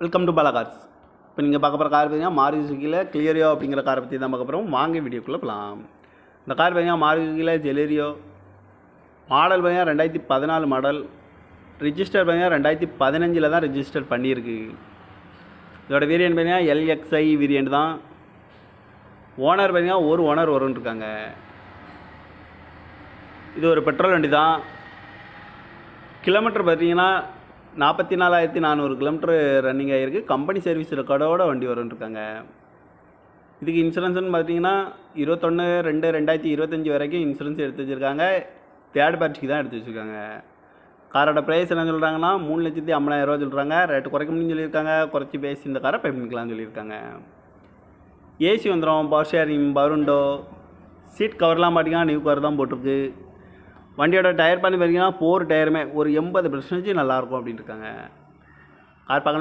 Welcome to Bala cars. இப்போ நீங்கள் பார்க்க போகிற கார் பார்த்தீங்கன்னா மாருதி சுசுகியில் கிளியரியோ அப்படிங்கிற காரை பற்றி தான் பார்க்க போகிறோம். வாங்க வீடியோக்குள்ளே போகலாம். இந்த கார் பார்த்தீங்கன்னா மாருதி சுசுகியில் ஜெலேரியோ மாடல் பார்த்தீங்கன்னா 2014 மாடல். ரிஜிஸ்டர் பார்த்தீங்கன்னா 2015 தான் ரிஜிஸ்டர் பண்ணியிருக்கு. இதோட வேரியன்ட் பார்த்தீங்கன்னா LXI வேரியன்ட் தான். ஓனர் பார்த்தீங்கன்னா ஒரு ஓனர் வரும்னு இருக்காங்க. இது ஒரு பெட்ரோல் வண்டி தான். கிலோமீட்டர் பார்த்தீங்கன்னா 44,400 கிலோமீட்டர் ரன்னிங் ஆகிருக்கு. கம்பெனி சர்வீஸ் ரெக்கார்டோட வண்டி வரும்னு இருக்காங்க. இதுக்கு இன்சூரன்ஸ்னு பார்த்தீங்கன்னா 21/2/2025 வரைக்கும் இன்சூரன்ஸ் எடுத்து வச்சுருக்காங்க. தேர்ட் பார்ட்டிக்கு தான் எடுத்து வச்சுருக்காங்க. காரோட ப்ரைஸ் என்ன சொல்கிறாங்கன்னா 3,50,000 சொல்கிறாங்க. ரேட்டு குறைக்க முடியும்னு சொல்லியிருக்காங்க. குறைச்சி பேசி இந்த காரை பே பண்ணிக்கலாம்னு சொல்லியிருக்காங்க. ஏசி வந்துடும், power steering, power window, seat கவர்லாம் பார்த்தீங்கன்னா நியூ கவர் தான் போட்டிருக்கு. வண்டியோட டயர் பண்ணி பார்த்தீங்கன்னா 4 டயருமே ஒரு 80% நல்லாயிருக்கும் அப்படின்னு இருக்காங்க. கார் பார்க்க